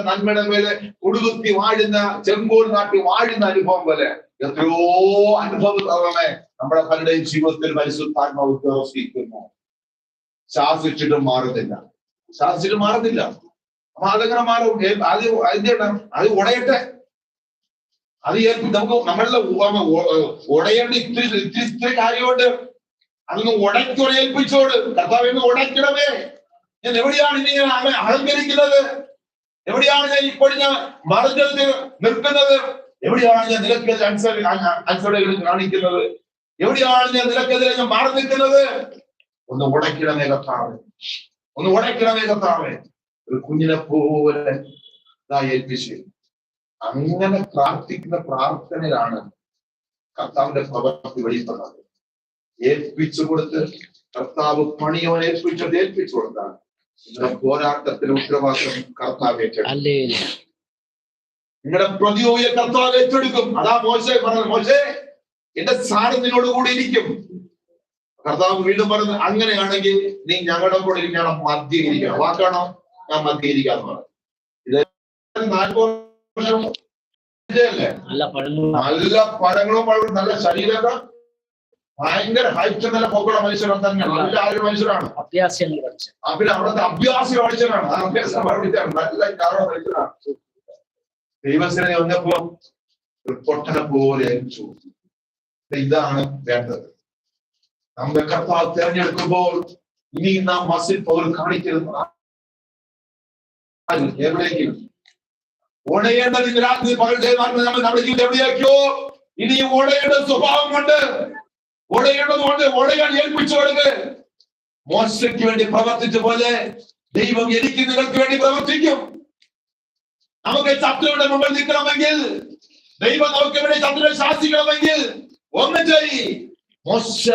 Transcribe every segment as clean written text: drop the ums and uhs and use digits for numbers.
നന്മയുടെ മേലെ കൊടുകുത്തി വാഴുന്ന ചെങ്കോൽ നാട്ടി വാഴുന്ന അനുഭവം പോലെ എത്രയോ അനുഭവമേ നമ്മുടെ പലരുടെയും ജീവിതത്തിൽ പരിശുദ്ധാത്മാവ് പ്രവർത്തിക്കുന്നു. ശാസിച്ചിട്ടും മാറുന്നില്ല. അപ്പൊ അതെങ്ങനെ മാറും? അത് ഉടയട്ടെ. അത് നമുക്ക് നമ്മളുടെ ഉടയേണ്ട ഇത്തിരി കാര്യമുണ്ട്. അതൊന്ന് ഉടയ്ക്കുറയേൽപ്പിച്ചോട്. കർത്താവ് എന്ന് ഉടയ്ക്കണമേ. ഞാൻ എവിടെയാണ് ഇനി ഞാൻ അഹങ്കരിക്കുന്നത്? എവിടെയാണ് ഞാൻ ഇപ്പോഴും ഞാൻ മറിഞ്ഞത് നിൽക്കുന്നത്? എവിടെയാണ് ഞാൻ നിലക്കെതിരെ അനുസരണകൾ കാണിക്കുന്നത്? എവിടെയാണ് ഞാൻ നിലക്കെതിരെ ഞാൻ മാറി നിൽക്കുന്നത്? ഒന്ന് ഉടയ്ക്കണമേ കർത്താവേ. ഒരു കുഞ്ഞിനെ പോലെ ഏൽപ്പിച്ച് അങ്ങനെ പ്രാർത്ഥിക്കുന്ന പ്രാർത്ഥനയിലാണ് കർത്താവിന്റെ പ്രവൃത്തി വെളിപ്പെടുന്നത്. ഏൽപ്പിച്ചു കൊടുത്ത് കർത്താവ് പണിയോനെ ഏൽപ്പിച്ചു കൊടുത്താണ് നിങ്ങളുടെ പോരാട്ടത്തിന് ഉത്തരവാദിത്വം കർത്താവ് ഏറ്റെടുക്കും. നിങ്ങളുടെ പ്രതിയോഗിയെ കർത്താവ് ഏറ്റെടുക്കും. അതാ മോശെ പറഞ്ഞത്, മോശെ എന്റെ സ്ഥാനം നിന്നോട് കൂടി ഇരിക്കും. കർത്താവ് വീണ്ടും പറഞ്ഞു, അങ്ങനെയാണെങ്കിൽ നീ ഞങ്ങളുടെ കൂടെ ഇരിക്കണം, മധ്യയിരിക്കണം. വാക്കാണോ? ഞാൻ മധ്യയിരിക്കാന്ന് പറഞ്ഞു. ഇത് 40 വർഷം നല്ല പഴങ്ങളും നല്ല ശരീരമൊക്കെ ഭയങ്കര ഹൈറ്റ്, നല്ല പൊക്കമുള്ള മനുഷ്യരാണ് തന്നെയാണ്. നല്ല ആരും മനുഷ്യരാണ്. പിന്നെ അവിടുത്തെ അഭ്യാസി പഠിച്ചവരാണ്. ആ അഭ്യാസം പഠിച്ചാണ്. നല്ല കാരണം മനുഷ്യരാണ്. ദൈവസേന വന്നപ്പോ ഒരു പൊട്ടനെ പോലെ അയച്ചു. ഇതാണ് വേണ്ടത്. നമ്മുടെ കർത്താവ് തിരഞ്ഞെടുക്കുമ്പോൾ ഇനി നാം മസിൽ പവർ കാണിക്കരുത്. എവിടേക്കും ഓടയേണ്ടത് രാത്രി പകൽ നമ്മുടെ ജീവിതം എവിടെയാക്കിയോ ഇനി ഓടയേണ്ട സ്വഭാവം കൊണ്ട് ഓടയാൻ ഏൽപ്പിച്ചു കൊടുക്ക്. മോശയ്ക്ക് വേണ്ടി പ്രവർത്തിച്ച പോലെ ദൈവം എനിക്ക് നിങ്ങൾക്ക് വേണ്ടി പ്രവർത്തിക്കും. നമുക്ക് ശത്രുവിന്റെ മുമ്പിൽ നിൽക്കണമെങ്കിൽ, ദൈവം നമുക്ക് വേണ്ടി ശത്രുവിനെ ശാസിക്കണമെങ്കിൽ ഒന്ന് ചെയ്. മോശ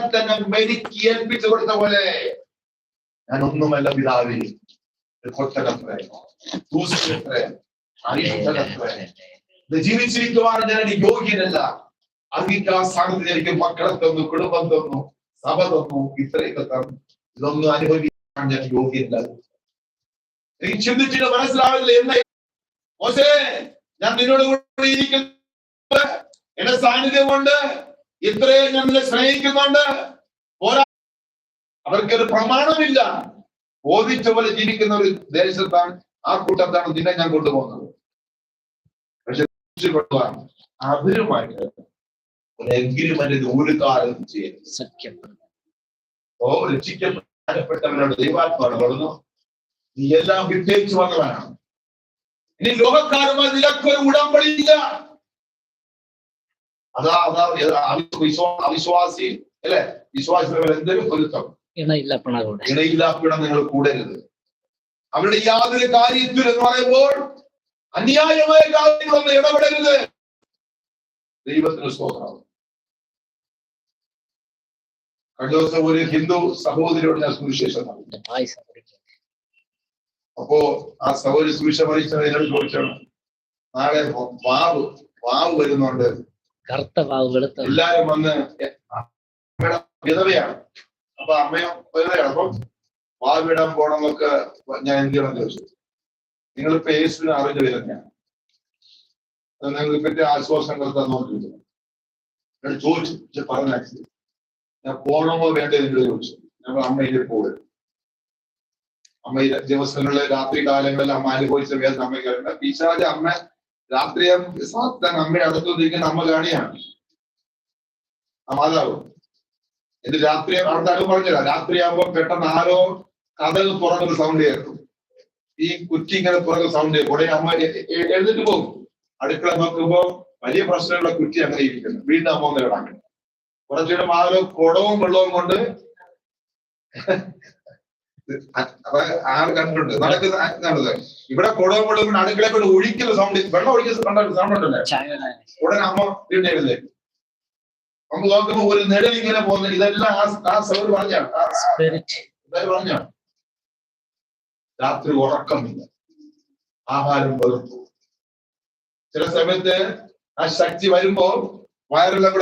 തന്നെ മെരുക്കി ഏൽപ്പിച്ചു കൊടുത്ത പോലെ, ഞാൻ ഒന്നുമല്ല പിതാവേ, ജീവിച്ചിരിക്കുവാൻ ഞാൻ യോഗ്യനല്ല. അങ്ങേക്ക് ആ സ്ഥാനത്ത് എനിക്ക് മക്കളെ തന്നു, കുടുംബം തന്നു, സഭ തന്നു, ഇത്രയൊക്കെ തന്നു. ഇതൊന്നും അനുഭവിക്കാൻ ഞാൻ യോഗ്യനല്ല. എനിക്ക് ചിന്തിച്ചിട്ട് മനസ്സിലാവില്ല. എന്താ മോശേ, ഞാൻ നിന്നോട് കൂടി ഇരിക്കുന്നത്, എന്റെ സാന്നിധ്യം കൊണ്ട് ഇത്രയും ഞാൻ നിന്നെ സ്നേഹിക്കുന്നുണ്ട്. അവർക്കൊരു പ്രമാണമില്ല. ബോധിച്ച പോലെ ജീവിക്കുന്ന ഒരു ദേശത്താണ്, ആ കൂട്ടത്താണ് നിന്നെ ഞാൻ കൊണ്ടുപോകുന്നത്. പക്ഷെ അവരുമായിട്ട് ഒരു എഗ്രിമെന്റ് ഒരു കാലത്ത് ചെയ്യുന്നു. രക്ഷിക്കപ്പെട്ടവരോട് ദൈവാത്മാവ് പറഞ്ഞു, നീ എല്ലാം വിട്ടേച്ചു വന്നവനാണ്. ഇനി ലോകക്കാരുമായി നിനക്കൊരു ഉടമ്പടിയില്ല. അവിശ്വാസി അല്ലെ, വിശ്വാസികൾ എന്തൊരു പൊരുത്തം. ഇണയില്ലാപ്പിടം നിങ്ങൾ കൂടരുത്. അവരുടെ യാതൊരു കാര്യത്തിൽ എന്ന് പറയുമ്പോൾ അന്യായമായ കാര്യങ്ങളൊന്നും ഇടപെടരുത്. ദൈവത്തിന് സ്തോത്രം. കഴിഞ്ഞ ദിവസം ഒരു ഹിന്ദു സഹോദരിയോട് ഞാൻ സുവിശേഷം പറഞ്ഞു. അപ്പോ ആ സഹോദരി സുവിശേഷം അറിയിച്ചത് എന്നോട് ചോദിച്ചാണ്, നാളെ വാവ് വരുന്നുണ്ട്, എല്ലാരും വന്ന്, വിധവയാണ്. അപ്പൊ അമ്മയും വിധവയാണ്. അപ്പം വാവിടാൻ പോണമെന്നൊക്കെ ഞാൻ എന്ത് ചെയ്യണം ചോദിച്ചു. നിങ്ങളിപ്പോ യേശുവിനെ അറിഞ്ഞു വരുന്നതാണ്, നിങ്ങൾക്ക് പറ്റിയ ആശ്വാസം തന്നോണ്ടിരിക്കുന്നു. ഞാൻ ചോദിച്ചു പറഞ്ഞ ഞാൻ പോകണമോ വേണ്ടേ നിങ്ങൾ ചോദിച്ചു. ഞങ്ങൾ അമ്മയിലേക്ക് പോകും. അമ്മ ദിവസങ്ങളിലെ രാത്രി കാലങ്ങളിൽ അമ്മ അനുഭവിച്ച വേദന അമ്മയ്ക്ക് പിശാച് അമ്മ രാത്രിയെ സാത്താൻ അമ്മയുടെ അടുത്തിരിക്കുന്ന അമ്മ കാണിയാണ് ആ മാതാവ്. ഇത് രാത്രി അവിടുത്തെ അനുഭവം പറഞ്ഞില്ല. രാത്രിയാകുമ്പോ പെട്ടെന്ന് ആരോ കഥകൾ തുറന്നൊരു സൗണ്ട് കേൾക്കും. ഈ കുറ്റി ഇങ്ങനെ തുറന്ന സൗണ്ട് കേൾക്കും. ഉടനെ അമ്മ എഴുന്നിട്ട് പോകും. അടുക്കള നോക്കുമ്പോ വലിയ പ്രശ്നമുള്ള കുറ്റി അങ്ങനെ ഇരിക്കുന്നു. വീണ്ടും അമ്മ ഒന്ന് കിടക്കും. കുറച്ചുകൂടെ മാതൃ കുടവും വെള്ളവും കൊണ്ട് അപ്പൊ ആള് കണ്ടിട്ടുണ്ട് നടക്കുന്നത്. ഇവിടെ കുടവും വെള്ളവും കൊണ്ട് അടുക്കളയെ കൊണ്ട് ഒഴിക്കുന്ന സൗണ്ട്, വെള്ളം ഒഴിക്കുന്ന സൗണ്ട് ഉണ്ടല്ലേ, ഉടനെ അമ്മ വീട്ടിലെ നമുക്ക് നോക്കുമ്പോ ഒരു നിഴൽ ഇങ്ങനെ പോകുന്നത്. ഇതെല്ലാം ആ സൗണ്ട് പറഞ്ഞാണ് രാത്രി ഉറക്കമില്ല, ആഹാരം വെറുത്തു. ചില സമയത്ത് ആ ശക്തി വരുമ്പോ വയറെല്ലാം കൂടെ